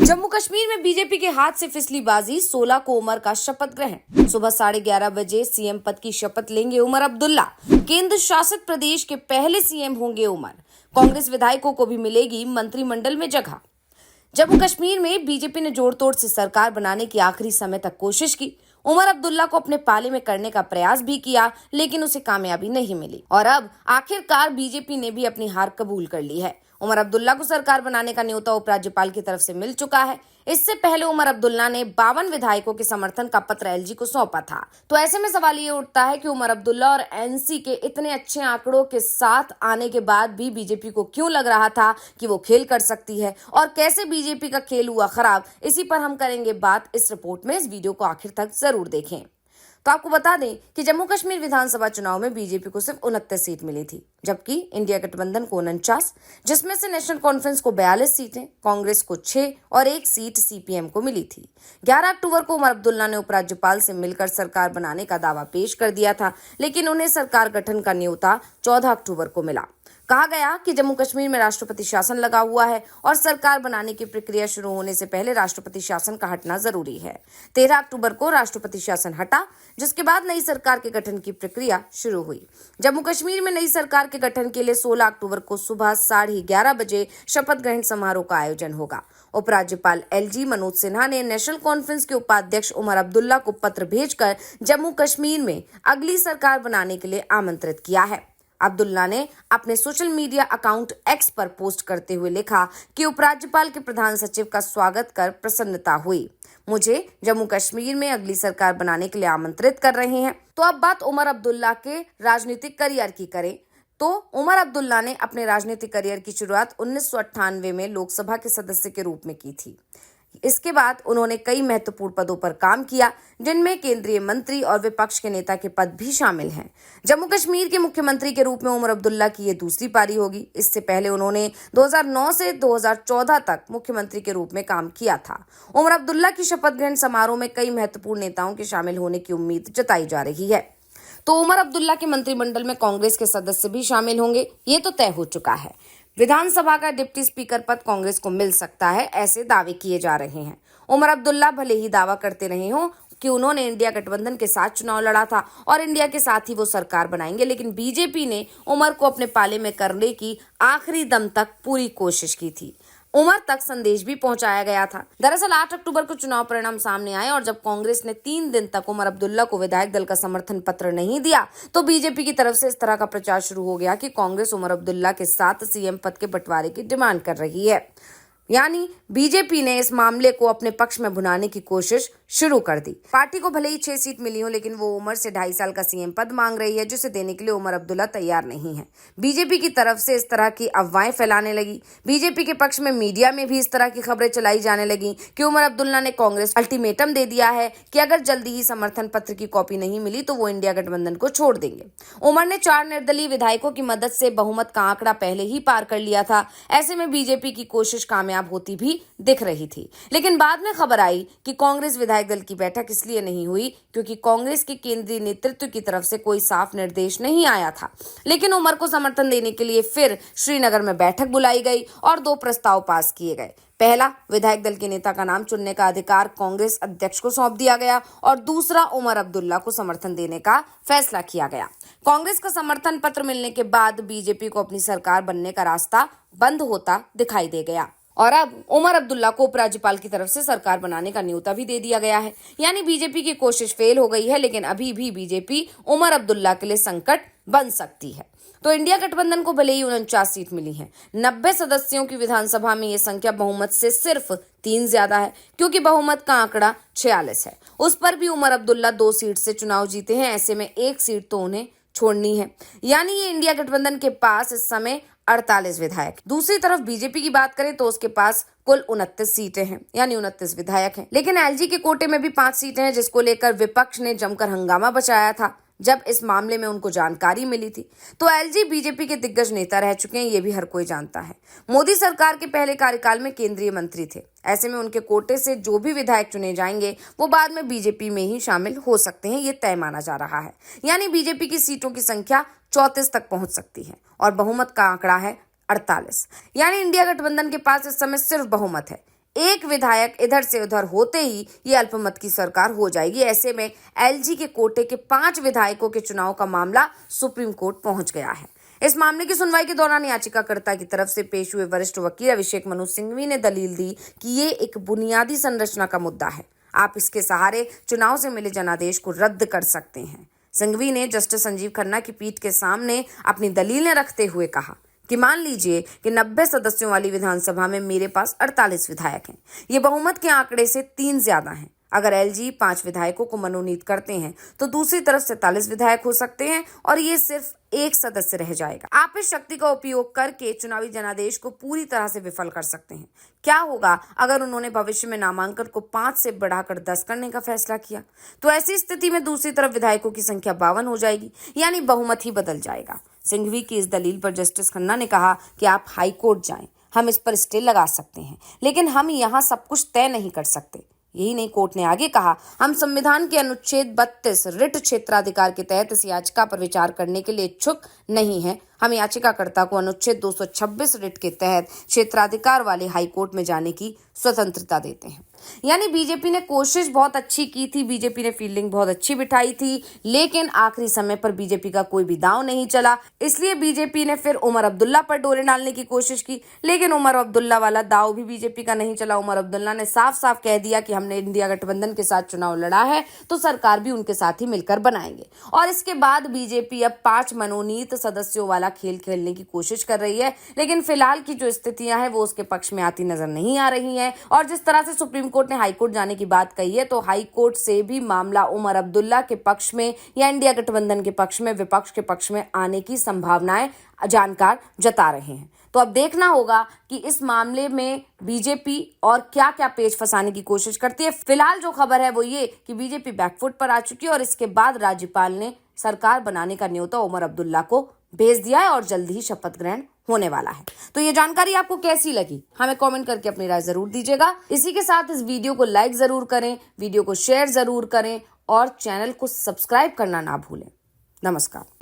जम्मू कश्मीर में बीजेपी के हाथ से फिसली बाजी, 16 को उमर का शपथ ग्रहण। सुबह 11:30 बजे सीएम पद की शपथ लेंगे उमर अब्दुल्ला। केंद्र शासित प्रदेश के पहले सीएम होंगे उमर। कांग्रेस विधायकों को भी मिलेगी मंत्रिमंडल में जगह। जम्मू कश्मीर में बीजेपी ने जोड़ तोड़ से सरकार बनाने की आखिरी समय तक कोशिश की। उमर अब्दुल्ला को अपने पाले में करने का प्रयास भी किया, लेकिन उसे कामयाबी नहीं मिली और अब आखिरकार बीजेपी ने भी अपनी हार कबूल कर ली है। उमर अब्दुल्ला को सरकार बनाने का न्योता उपराज्यपाल की तरफ से मिल चुका है। इससे पहले उमर अब्दुल्ला ने 52 विधायकों के समर्थन का पत्र एलजी को सौंपा था। तो ऐसे में सवाल ये उठता है कि उमर अब्दुल्ला और एनसी के इतने अच्छे आंकड़ों के साथ आने के बाद भी बीजेपी को क्यों लग रहा था कि वो खेल कर सकती है और कैसे बीजेपी का खेल हुआ खराब। इसी पर हम करेंगे बात इस रिपोर्ट में। इस वीडियो को आखिर तक जरूर देखें। तो आपको बता दें कि जम्मू कश्मीर विधानसभा चुनाव में बीजेपी को सिर्फ 29 सीट मिली थी, जबकि इंडिया गठबंधन को 49, जिसमें से नेशनल कॉन्फ्रेंस को 42 सीटें, कांग्रेस को 6 और 1 सीट सीपीएम को मिली थी। 11 अक्टूबर को उमर अब्दुल्ला ने उपराज्यपाल से मिलकर सरकार बनाने का दावा पेश कर दिया था, लेकिन उन्हें सरकार गठन का न्योता 14 अक्टूबर को मिला। कहा गया कि जम्मू कश्मीर में राष्ट्रपति शासन लगा हुआ है और सरकार बनाने की प्रक्रिया शुरू होने से पहले राष्ट्रपति शासन का हटना जरूरी है। 13 अक्टूबर को राष्ट्रपति शासन हटा, जिसके बाद नई सरकार के गठन की प्रक्रिया शुरू हुई। जम्मू कश्मीर में नई सरकार के गठन के लिए 16 अक्टूबर को सुबह 11:30 बजे शपथ ग्रहण समारोह का आयोजन होगा। उपराज्यपाल एलजी मनोज सिन्हा ने नेशनल कॉन्फ्रेंस के उपाध्यक्ष उमर अब्दुल्ला को पत्र भेजकर जम्मू कश्मीर में अगली सरकार बनाने के लिए आमंत्रित किया है। अब्दुल्ला ने अपने सोशल मीडिया अकाउंट एक्स पर पोस्ट करते हुए लिखा कि उपराज्यपाल के प्रधान सचिव का स्वागत कर प्रसन्नता हुई। मुझे जम्मू कश्मीर में अगली सरकार बनाने के लिए आमंत्रित कर रहे हैं। तो अब बात उमर अब्दुल्ला के राजनीतिक करियर की करें तो उमर अब्दुल्ला ने अपने राजनीतिक करियर की शुरुआत 1998 में लोकसभा के सदस्य के रूप में की थी। इसके बाद उन्होंने कई महत्वपूर्ण पदों पर काम किया, जिनमें केंद्रीय मंत्री और विपक्ष के नेता के पद भी शामिल हैं। जम्मू कश्मीर के मुख्यमंत्री के रूप में उमर अब्दुल्ला की ये दूसरी पारी होगी। इससे पहले उन्होंने 2009 से 2014 तक मुख्यमंत्री के रूप में काम किया था। उमर अब्दुल्ला की शपथ ग्रहण समारोह में कई महत्वपूर्ण नेताओं के शामिल होने की उम्मीद जताई जा रही है। तो उमर अब्दुल्ला के मंत्रिमंडल में कांग्रेस के सदस्य भी शामिल होंगे, ये तो तय हो चुका है। विधानसभा का डिप्टी स्पीकर पद कांग्रेस को मिल सकता है, ऐसे दावे किए जा रहे हैं। उमर अब्दुल्ला भले ही दावा करते रहे हों कि उन्होंने इंडिया गठबंधन के साथ चुनाव लड़ा था और इंडिया के साथ ही वो सरकार बनाएंगे, लेकिन बीजेपी ने उमर को अपने पाले में करने की आखिरी दम तक पूरी कोशिश की थी। उमर तक संदेश भी पहुंचाया गया था। दरअसल 8 अक्टूबर को चुनाव परिणाम सामने आए और जब कांग्रेस ने 3 दिन तक उमर अब्दुल्ला को विधायक दल का समर्थन पत्र नहीं दिया, तो बीजेपी की तरफ से इस तरह का प्रचार शुरू हो गया कि कांग्रेस उमर अब्दुल्ला के साथ सीएम पद के बंटवारे की डिमांड कर रही है। यानी बीजेपी ने इस मामले को अपने पक्ष में भुनाने की कोशिश शुरू कर दी। पार्टी को भले ही 6 सीट मिली हो, लेकिन वो उमर से 2.5 साल का सीएम पद मांग रही है, जिसे देने के लिए उमर अब्दुल्ला तैयार नहीं है। बीजेपी की तरफ से इस तरह की अफवाहें फैलाने लगी। बीजेपी के पक्ष में मीडिया में भी इस तरह की खबरें चलाई जाने लगी कि उमर अब्दुल्ला ने कांग्रेस अल्टीमेटम दे दिया है कि अगर जल्दी ही समर्थन पत्र की कॉपी नहीं मिली तो वो इंडिया गठबंधन को छोड़ देंगे। उमर ने 4 निर्दलीय विधायकों की मदद से बहुमत का आंकड़ा पहले ही पार कर लिया था। ऐसे में बीजेपी की कोशिश कामयाब होती भी दिख रही थी, लेकिन बाद में खबर आई कि कांग्रेस विधायक दल की बैठक इसलिए नहीं हुई क्योंकि कांग्रेस के केंद्रीय नेतृत्व की तरफ से कोई साफ निर्देश नहीं आया था। लेकिन उमर को समर्थन देने के लिए फिर श्रीनगर में बैठक बुलाई गई और 2 प्रस्ताव पास किए गए। पहला, विधायक दल के नेता का नाम चुनने का अधिकार कांग्रेस अध्यक्ष को सौंप दिया गया और दूसरा, उमर अब्दुल्ला को समर्थन देने का फैसला किया गया। कांग्रेस का समर्थन पत्र मिलने के बाद बीजेपी को अपनी सरकार बनने का रास्ता बंद होता दिखाई दे गया और अब उमर अब्दुल्ला को उपराज्यपाल की तरफ से सरकार बनाने का न्योता भी दे दिया गया है। यानी बीजेपी की कोशिश फेल हो गई है, लेकिन अभी भी बीजेपी उमर अब्दुल्ला के लिए संकट बन सकती है। तो इंडिया गठबंधन को भले ही 49 सीट मिली है, 90 सदस्यों की विधानसभा में ये संख्या बहुमत से सिर्फ 3 ज्यादा है, क्योंकि बहुमत का आंकड़ा 46 है। उस पर भी उमर अब्दुल्ला 2 सीट से चुनाव जीते हैं। ऐसे में 1 सीट तो उन्हें छोड़नी है। यानी ये इंडिया गठबंधन के पास इस समय 48 विधायक। दूसरी तरफ बीजेपी की बात करें तो उसके पास कुल 29 सीटें हैं, यानी 29 विधायक हैं। लेकिन एलजी के कोटे में भी 5 सीटें हैं, जिसको लेकर विपक्ष ने जमकर हंगामा बचाया था जब इस मामले में उनको जानकारी मिली थी। तो एलजी बीजेपी के दिग्गज नेता रह चुके हैं, ये भी हर कोई जानता है। मोदी सरकार के पहले कार्यकाल में केंद्रीय मंत्री थे। ऐसे में उनके कोटे से जो भी विधायक चुने जाएंगे वो बाद में बीजेपी में ही शामिल हो सकते हैं, ये तय माना जा रहा है। यानी बीजेपी की सीटों की संख्या 34 तक पहुंच सकती है और बहुमत का आंकड़ा है 48। यानी इंडिया गठबंधन के पास इस समय सिर्फ बहुमत है, एक विधायक इधर से उधर होते ही ये अल्पमत की सरकार हो जाएगी। ऐसे में एलजी के कोटे के 5 विधायकों के चुनाव का मामला सुप्रीम कोर्ट पहुंच गया है। इस मामले की सुनवाई के दौरान याचिकाकर्ता की तरफ से पेश हुए वरिष्ठ वकील अभिषेक मनु सिंघवी ने दलील दी कि ये एक बुनियादी संरचना का मुद्दा है। आप इसके सहारे चुनाव से मिले जनादेश को रद्द कर सकते हैं। सिंघवी ने जस्टिस संजीव खन्ना की पीठ के सामने अपनी दलीलें रखते हुए कहा कि मान लीजिए कि 90 सदस्यों वाली विधानसभा में मेरे पास 48 विधायक हैं। ये बहुमत के आंकड़े से 3 ज्यादा हैं। अगर एलजी 5 विधायकों को मनोनीत करते हैं तो दूसरी तरफ 47 विधायक हो सकते हैं और ये सिर्फ एक सदस्य रह जाएगा। आप इस शक्ति का उपयोग करके चुनावी जनादेश को पूरी तरह से विफल कर सकते हैं। क्या होगा अगर उन्होंने भविष्य में नामांकन को 5 से बढ़ाकर 10 करने का फैसला किया? तो ऐसी स्थिति में दूसरी तरफ विधायकों की संख्या 52 हो जाएगी, यानी बहुमत ही बदल जाएगा। सिंघवी की इस दलील पर जस्टिस खन्ना ने कहा कि आप हाई कोर्ट जाएं, हम इस पर स्टे लगा सकते हैं, लेकिन हम यहाँ सब कुछ तय नहीं कर सकते। यही नहीं, कोर्ट ने आगे कहा, हम संविधान के अनुच्छेद 32 रिट क्षेत्राधिकार के तहत इस याचिका पर विचार करने के लिए इच्छुक नहीं है। हम याचिकाकर्ता को अनुच्छेद 226 रिट के तहत क्षेत्राधिकार वाले हाई कोर्ट में जाने की स्वतंत्रता देते हैं। यानी बीजेपी ने कोशिश बहुत अच्छी की थी, बीजेपी ने फील्डिंग बहुत अच्छी बिठाई थी, लेकिन आखिरी समय पर बीजेपी का कोई भी दांव नहीं चला। इसलिए बीजेपी ने फिर उमर अब्दुल्ला पर डोरे डालने की कोशिश की, लेकिन उमर अब्दुल्ला वाला दांव भी बीजेपी का नहीं चला। उमर अब्दुल्ला ने साफ साफ कह दिया कि हमने इंडिया गठबंधन के साथ चुनाव लड़ा है तो सरकार भी उनके साथ ही मिलकर बनाएंगे। और इसके बाद बीजेपी अब 5 मनोनीत सदस्यों वाला खेल खेलने की कोशिश कर रही है, लेकिन फिलहाल की जो स्थितियां हैं वो उसके पक्ष में आती नजर नहीं आ रही हैं। और जिस तरह से सुप्रीम कोर्ट ने हाई कोर्ट जाने की बात कही है, तो हाई कोर्ट से भी मामला उमर अब्दुल्ला के पक्ष में या इंडिया गठबंधन के पक्ष में, विपक्ष के पक्ष में आने की संभावनाएं जानकार जता रहे हैं। तो अब देखना होगा कि इस मामले में बीजेपी और क्या क्या पेच फंसाने की कोशिश करती है। फिलहाल जो खबर है वो ये कि बीजेपी बैकफुट पर आ चुकी है और इसके बाद राज्यपाल ने सरकार बनाने का न्योता उमर अब्दुल्ला को भेज दिया है और जल्द ही शपथ ग्रहण होने वाला है। तो ये जानकारी आपको कैसी लगी, हमें कमेंट करके अपनी राय जरूर दीजिएगा। इसी के साथ इस वीडियो को लाइक जरूर करें, वीडियो को शेयर जरूर करें और चैनल को सब्सक्राइब करना ना भूलें। नमस्कार।